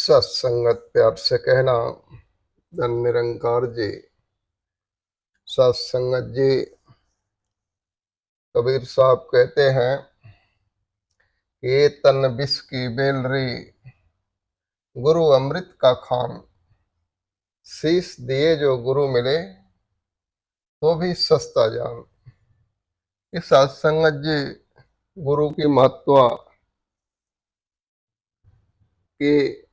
सत्संगत प्यार से कहना। धन निरंकार जी। सत्संगत जी, कबीर साहब कहते हैं, ये तन बिस की बेलरी, गुरु अमृत का खान। शीश दिए जो गुरु मिले, तो भी सस्ता जान। इस सत्संगत जी, गुरु की महत्व कि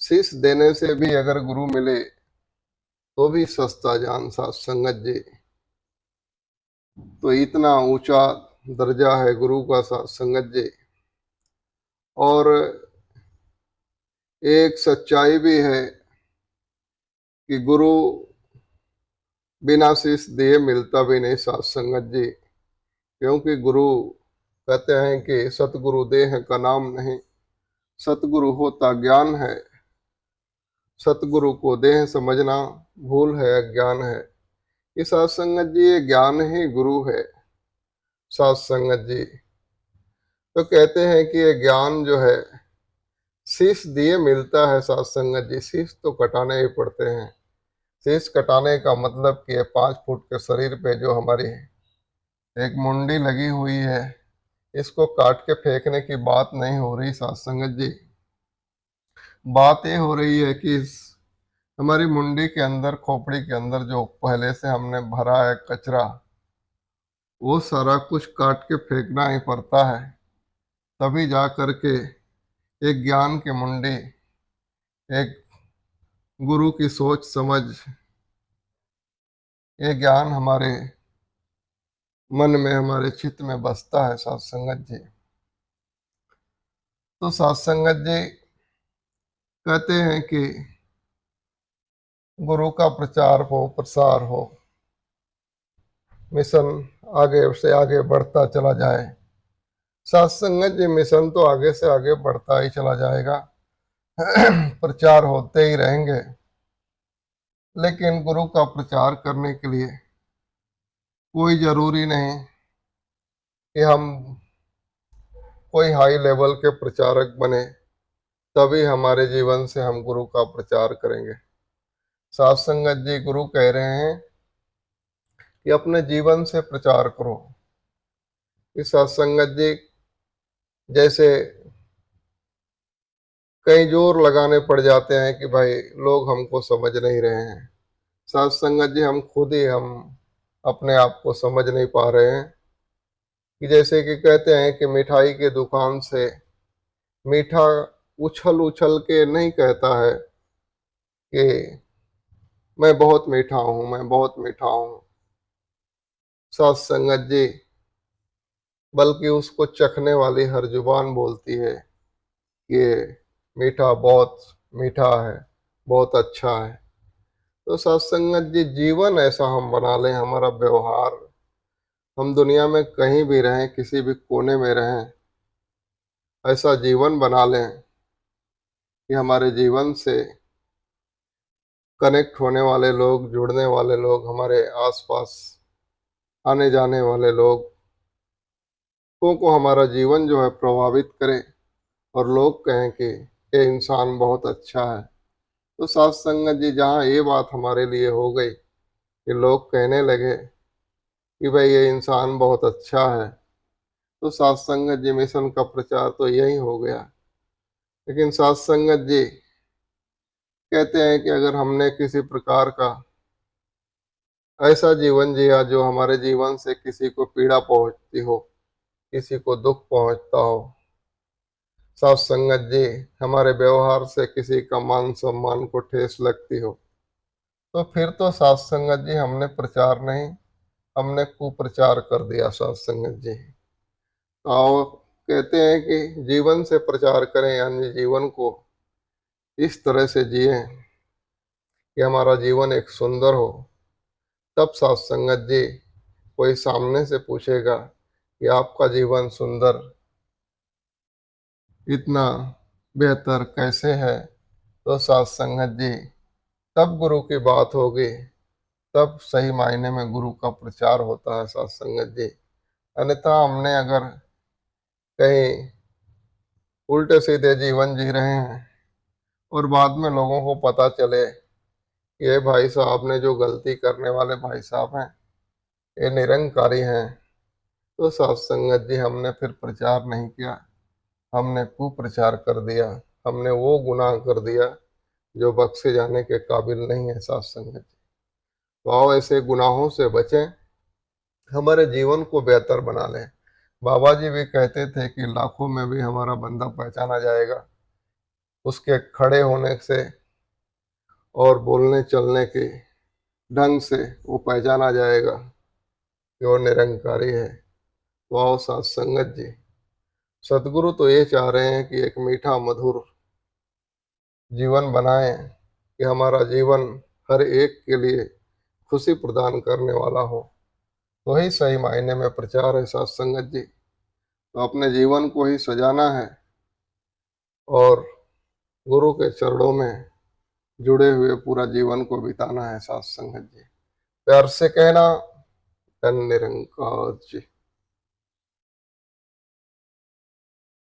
शीश देने से भी अगर गुरु मिले तो भी सस्ता जान। सत्संगत जी, तो इतना ऊंचा दर्जा है गुरु का सत्संगत जी। और एक सच्चाई भी है कि गुरु बिना शीश दिए मिलता भी नहीं। सत्संगत जी, क्योंकि गुरु कहते हैं कि सतगुरु देह का नाम नहीं, सतगुरु होता ज्ञान है। सतगुरु को देह समझना भूल है, अज्ञान है। ये सत्संगत जी, ये ज्ञान ही गुरु है। सत्संगत जी, तो कहते हैं कि ये ज्ञान जो है शीश दिए मिलता है। सत्संगत जी, शीश तो कटाने ही पड़ते हैं। शीश कटाने का मतलब कि 5 फुट के शरीर पे जो हमारी एक मुंडी लगी हुई है, इसको काट के फेंकने की बात नहीं हो रही। सत्संगत जी, बात ये हो रही है कि हमारी मुंडी के अंदर, खोपड़ी के अंदर जो पहले से हमने भरा है कचरा, वो सारा कुछ काट के फेंकना ही पड़ता है। तभी जा करके एक ज्ञान की मुंडी, एक गुरु की सोच समझ, ये ज्ञान हमारे मन में, हमारे चित्त में बसता है। सत्संगत जी, तो सत्संगत जी कहते हैं कि गुरु का प्रचार हो, प्रसार हो, मिशन आगे से आगे बढ़ता चला जाए। सत्संगत जी, मिशन तो आगे से आगे बढ़ता ही चला जाएगा। प्रचार होते ही रहेंगे, लेकिन गुरु का प्रचार करने के लिए कोई जरूरी नहीं कि हम कोई हाई लेवल के प्रचारक बने, तभी हमारे जीवन से हम गुरु का प्रचार करेंगे। सत्संगत जी, गुरु कह रहे हैं कि अपने जीवन से प्रचार करो। इस सत्संगत जी, जैसे कई जोर लगाने पड़ जाते हैं कि भाई लोग हमको समझ नहीं रहे हैं। सत्संगत जी, हम खुद ही हम अपने आप को समझ नहीं पा रहे हैं। कि जैसे कि कहते हैं कि मिठाई के दुकान से मीठा उछल उछल के नहीं कहता है कि मैं बहुत मीठा हूं, मैं बहुत मीठा हूं। सत्संगत जी, बल्कि उसको चखने वाली हर जुबान बोलती है कि ये मीठा बहुत मीठा है, बहुत अच्छा है। तो सत्संगत जी, जीवन ऐसा हम बना लें, हमारा व्यवहार, हम दुनिया में कहीं भी रहें, किसी भी कोने में रहें, ऐसा जीवन बना लें कि हमारे जीवन से कनेक्ट होने वाले लोग, जुड़ने वाले लोग, हमारे आसपास आने जाने वाले लोग को हमारा जीवन जो है प्रभावित करे, और लोग कहें कि ये इंसान बहुत अच्छा है। तो सत्संगत जी, जहाँ ये बात हमारे लिए हो गई कि लोग कहने लगे कि भाई ये इंसान बहुत अच्छा है, तो सत्संगत जी, मिशन का प्रचार तो यही हो गया। लेकिन सत्संगत जी कहते हैं कि अगर हमने किसी प्रकार का ऐसा जीवन जिया जो हमारे जीवन से किसी को पीड़ा पहुंचती हो, किसी को दुख पहुंचता हो, सत्संगत जी हमारे व्यवहार से किसी का मान सम्मान को ठेस लगती हो, तो फिर तो सत्संगत जी हमने प्रचार नहीं, हमने कुप्रचार कर दिया। सत्संगत जी, और कहते हैं कि जीवन से प्रचार करें, यानी जीवन को इस तरह से जिए कि हमारा जीवन एक सुंदर हो। तब सत्संगत जी कोई सामने से पूछेगा कि आपका जीवन सुंदर, इतना बेहतर कैसे है, तो सत्संगत जी तब गुरु की बात होगी, तब सही मायने में गुरु का प्रचार होता है। सत्संगत जी, अन्यथा हमने अगर कहीं उल्टे सीधे जीवन जी रहे हैं और बाद में लोगों को पता चले कि ये भाई साहब ने, जो गलती करने वाले भाई साहब हैं, ये निरंकारी हैं, तो साथ संगत जी हमने फिर प्रचार नहीं किया, हमने कुप्रचार कर दिया, हमने वो गुनाह कर दिया जो बख्शे जाने के काबिल नहीं है। साथ संगत जी, तो आओ ऐसे गुनाहों से बचें, हमारे जीवन को बेहतर बना लें। बाबा जी भी कहते थे कि लाखों में भी हमारा बंदा पहचाना जाएगा उसके खड़े होने से और बोलने चलने के ढंग से, वो पहचाना जाएगा कि वो निरंकारी है। तो आओ साथ संगत जी, सदगुरु तो ये चाह रहे हैं कि एक मीठा मधुर जीवन बनाएं, कि हमारा जीवन हर एक के लिए खुशी प्रदान करने वाला हो। तो ही सही मायने में प्रचार है साथ संगत जी। तो अपने जीवन को ही सजाना है और गुरु के चरणों में जुड़े हुए पूरा जीवन को बिताना है। साथ संगत जी, प्यार से कहना, धन निरंकार जी।